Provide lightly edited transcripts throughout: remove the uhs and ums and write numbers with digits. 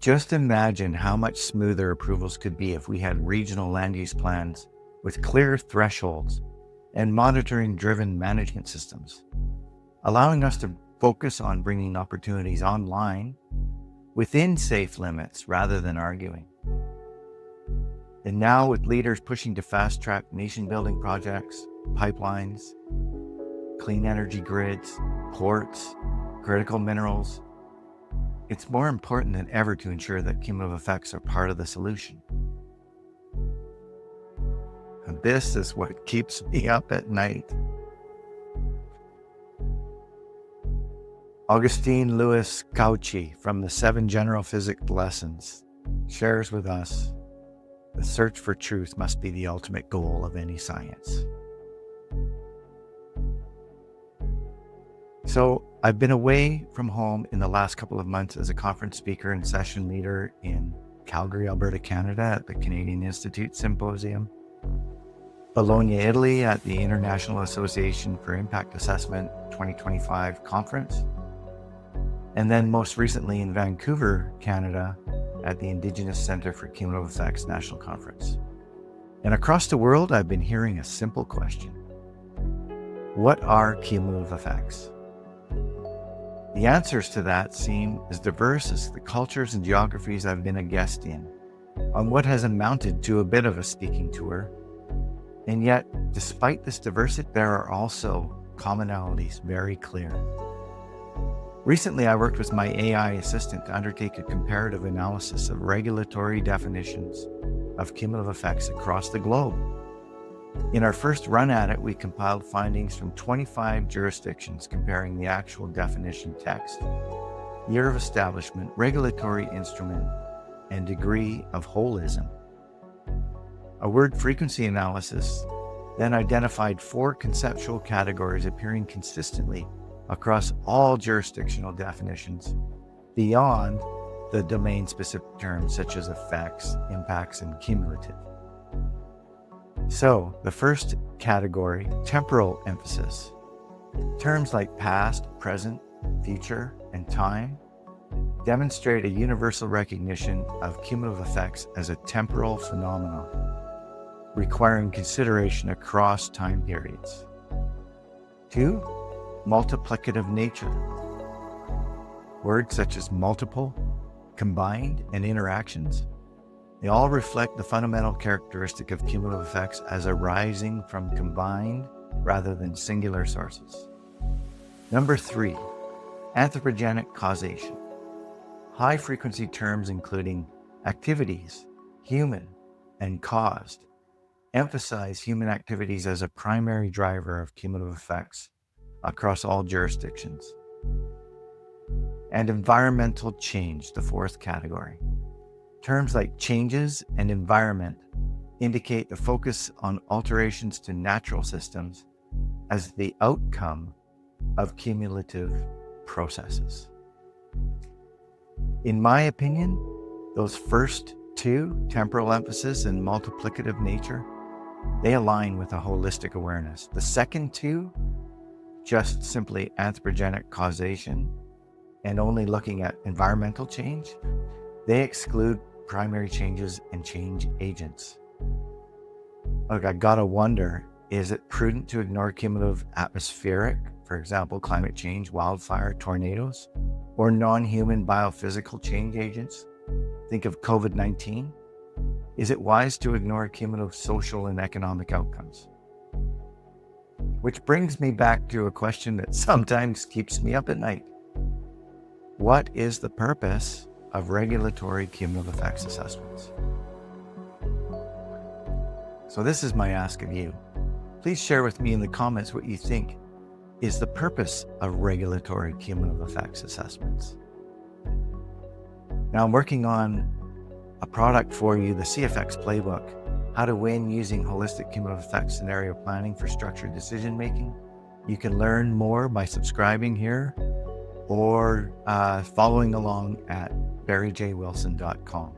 Just imagine how much smoother approvals could be if we had regional land use plans with clear thresholds and monitoring-driven management systems, allowing us to focus on bringing opportunities online within safe limits rather than arguing. And now with leaders pushing to fast-track nation-building projects, pipelines, clean energy grids, ports, critical minerals, it's more important than ever to ensure that cumulative effects are part of the solution. And this is what keeps me up at night. Augustine Louis Cauchy from the 7 General Physics Lessons shares with us, the search for truth must be the ultimate goal of any science. So I've been away from home in the last couple of months as a conference speaker and session leader in Calgary, Alberta, Canada at the Canadian Institute Symposium, Bologna, Italy at the International Association for Impact Assessment 2025 conference, and then most recently in Vancouver, Canada at the Indigenous Centre for Cumulative Effects National Conference. And across the world, I've been hearing a simple question. What are cumulative effects? The answers to that seem as diverse as the cultures and geographies I've been a guest in, on what has amounted to a bit of a speaking tour. And yet, despite this diversity, there are also commonalities very clear. Recently, I worked with my AI assistant to undertake a comparative analysis of regulatory definitions of cumulative effects across the globe. In our first run at it, we compiled findings from 25 jurisdictions comparing the actual definition text, year of establishment, regulatory instrument, and degree of holism. A word frequency analysis then identified 4 conceptual categories appearing consistently across all jurisdictional definitions beyond the domain-specific terms such as effects, impacts, and cumulative. So, the first category, temporal emphasis. Terms like past, present, future, and time demonstrate a universal recognition of cumulative effects as a temporal phenomenon, requiring consideration across time periods. 2, multiplicative nature. Words such as multiple, combined, and interactions, they all reflect the fundamental characteristic of cumulative effects as arising from combined rather than singular sources. Number 3, anthropogenic causation. High-frequency terms including activities, human, and caused emphasize human activities as a primary driver of cumulative effects across all jurisdictions. And environmental change, the 4th category. Terms like changes and environment indicate the focus on alterations to natural systems as the outcome of cumulative processes. In my opinion, those first 2, temporal emphasis and multiplicative nature, they align with a holistic awareness. The second 2, just simply anthropogenic causation and only looking at environmental change, they exclude primary changes and change agents. Look, I gotta wonder, is it prudent to ignore cumulative atmospheric, for example, climate change, wildfire, tornadoes, or non-human biophysical change agents? Think of COVID-19. Is it wise to ignore cumulative social and economic outcomes? Which brings me back to a question that sometimes keeps me up at night. What is the purpose of regulatory cumulative effects assessments? So this is my ask of you. Please share with me in the comments what you think is the purpose of regulatory cumulative effects assessments. Now I'm working on a product for you, the CFX Playbook, how to win using holistic cumulative effects scenario planning for structured decision making. You can learn more by subscribing here or following along at barryjwilson.com.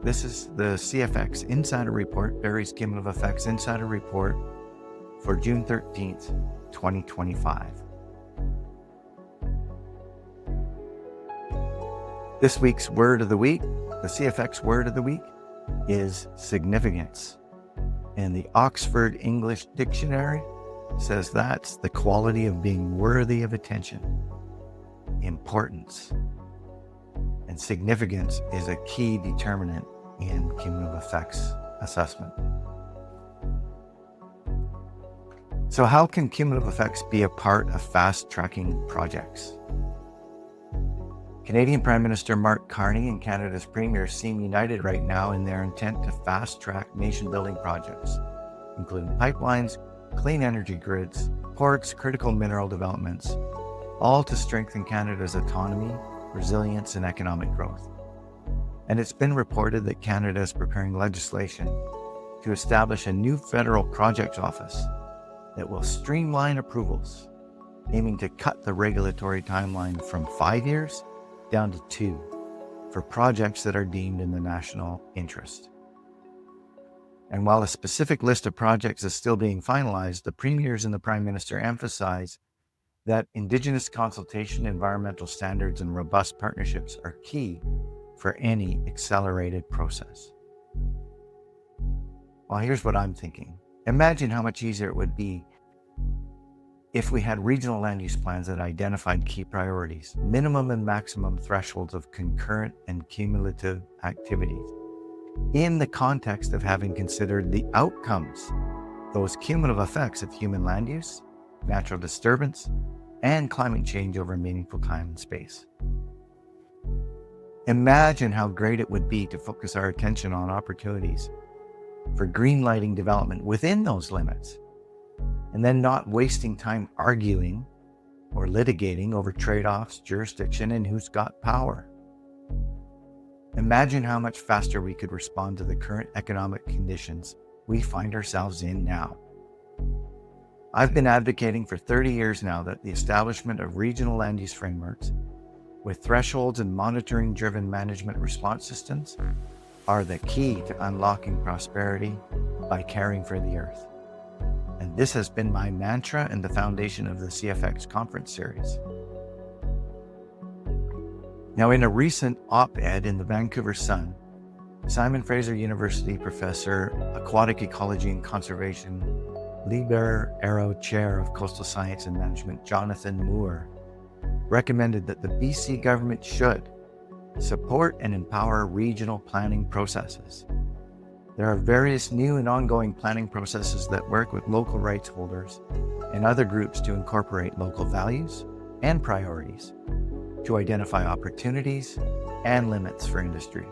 This is the CFX Insider Report, Barry's Cumulative Effects Insider Report for June 13th, 2025. This week's word of the week, the CFX word of the week, is significance. And the Oxford English Dictionary says that's the quality of being worthy of attention, importance. And significance is a key determinant in cumulative effects assessment. So how can cumulative effects be a part of fast-tracking projects? Canadian Prime Minister Mark Carney and Canada's Premier seem united right now in their intent to fast-track nation-building projects, including pipelines, clean energy grids, ports, critical mineral developments, all to strengthen Canada's autonomy, resilience, and economic growth. And it's been reported that Canada is preparing legislation to establish a new federal project office that will streamline approvals, aiming to cut the regulatory timeline from 5 years down to 2 for projects that are deemed in the national interest. And while a specific list of projects is still being finalized, the premiers and the Prime Minister emphasize that Indigenous consultation, environmental standards, and robust partnerships are key for any accelerated process. Well, here's what I'm thinking. Imagine how much easier it would be if we had regional land use plans that identified key priorities, minimum and maximum thresholds of concurrent and cumulative activities, in the context of having considered the outcomes, those cumulative effects of human land use, natural disturbance, and climate change over meaningful time and space. Imagine how great it would be to focus our attention on opportunities for green-lighting development within those limits, and then not wasting time arguing or litigating over trade-offs, jurisdiction, and who's got power. Imagine how much faster we could respond to the current economic conditions we find ourselves in now. I've been advocating for 30 years now that the establishment of regional land use frameworks with thresholds and monitoring-driven management response systems are the key to unlocking prosperity by caring for the earth. And this has been my mantra and the foundation of the CFX conference series. Now, in a recent op-ed in the Vancouver Sun, Simon Fraser University professor, aquatic ecology and conservation, Liber Arrow Chair of Coastal Science and Management, Jonathan Moore, recommended that the BC government should support and empower regional planning processes. There are various new and ongoing planning processes that work with local rights holders and other groups to incorporate local values and priorities, to identify opportunities and limits for industry.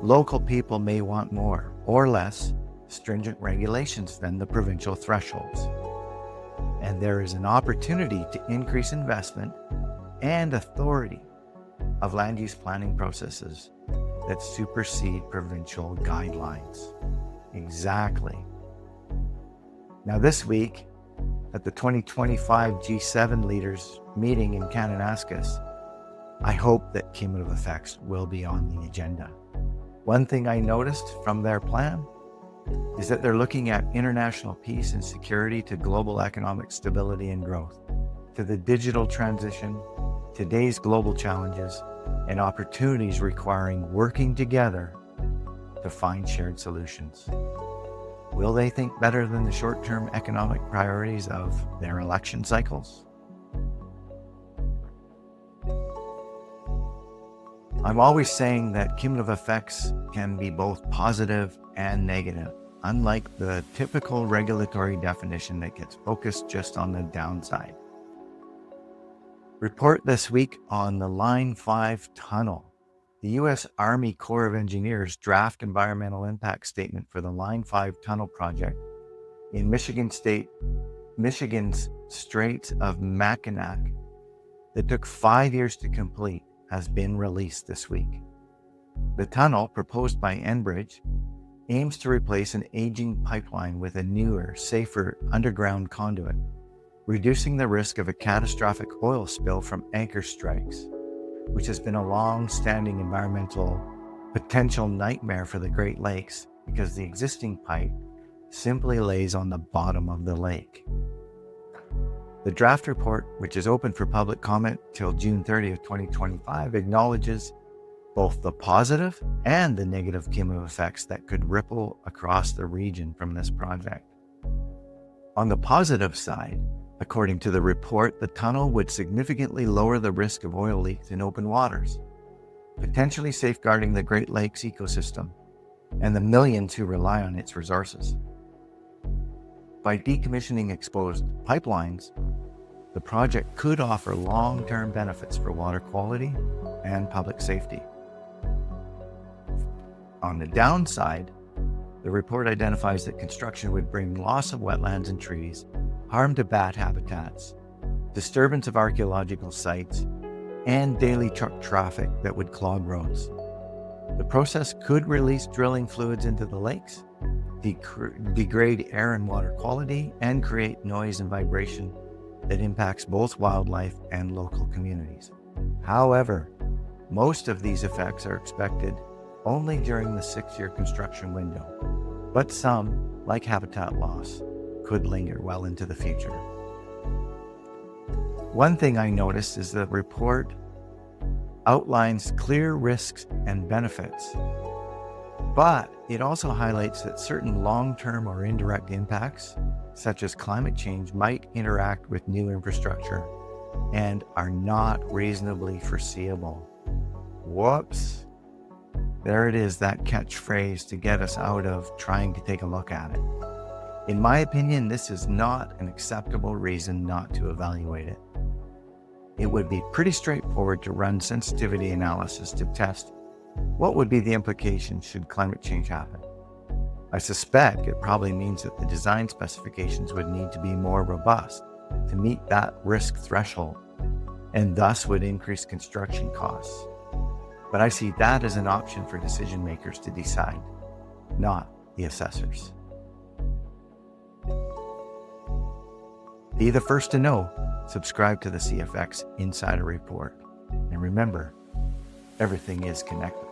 Local people may want more or less stringent regulations than the provincial thresholds. And there is an opportunity to increase investment and authority of land use planning processes that supersede provincial guidelines. Exactly. Now this week, at the 2025 G7 leaders meeting in Kananaskis, I hope that cumulative effects will be on the agenda. One thing I noticed from their plan is that they're looking at international peace and security to global economic stability and growth, to the digital transition, today's global challenges, and opportunities requiring working together to find shared solutions. Will they think better than the short-term economic priorities of their election cycles? I'm always saying that cumulative effects can be both positive and negative, unlike the typical regulatory definition that gets focused just on the downside. Report this week on the Line 5 tunnel. The U.S. Army Corps of Engineers draft environmental impact statement for the Line 5 tunnel project in Michigan's Strait of Mackinac that took 5 years to complete has been released this week. The tunnel, proposed by Enbridge, aims to replace an aging pipeline with a newer, safer underground conduit, reducing the risk of a catastrophic oil spill from anchor strikes, which has been a long-standing environmental potential nightmare for the Great Lakes because the existing pipe simply lays on the bottom of the lake. The draft report, which is open for public comment till June 30th, 2025, acknowledges both the positive and the negative cumulative effects that could ripple across the region from this project. On the positive side, according to the report, the tunnel would significantly lower the risk of oil leaks in open waters, potentially safeguarding the Great Lakes ecosystem and the millions who rely on its resources. By decommissioning exposed pipelines, the project could offer long-term benefits for water quality and public safety. On the downside, the report identifies that construction would bring loss of wetlands and trees, harm to bat habitats, disturbance of archaeological sites, and daily truck traffic that would clog roads. The process could release drilling fluids into the lakes, degrade air and water quality, and create noise and vibration that impacts both wildlife and local communities. However, most of these effects are expected only during the 6-year construction window, but some, like habitat loss, could linger well into the future. One thing I noticed is the report outlines clear risks and benefits, but it also highlights that certain long-term or indirect impacts, such as climate change, might interact with new infrastructure and are not reasonably foreseeable. Whoops. There it is, that catchphrase to get us out of trying to take a look at it. In my opinion, this is not an acceptable reason not to evaluate it. It would be pretty straightforward to run sensitivity analysis to test what would be the implications should climate change happen. I suspect it probably means that the design specifications would need to be more robust to meet that risk threshold, and thus would increase construction costs. But I see that as an option for decision makers to decide, not the assessors. Be the first to know. Subscribe to the CFX Insider Report. And remember, everything is connected.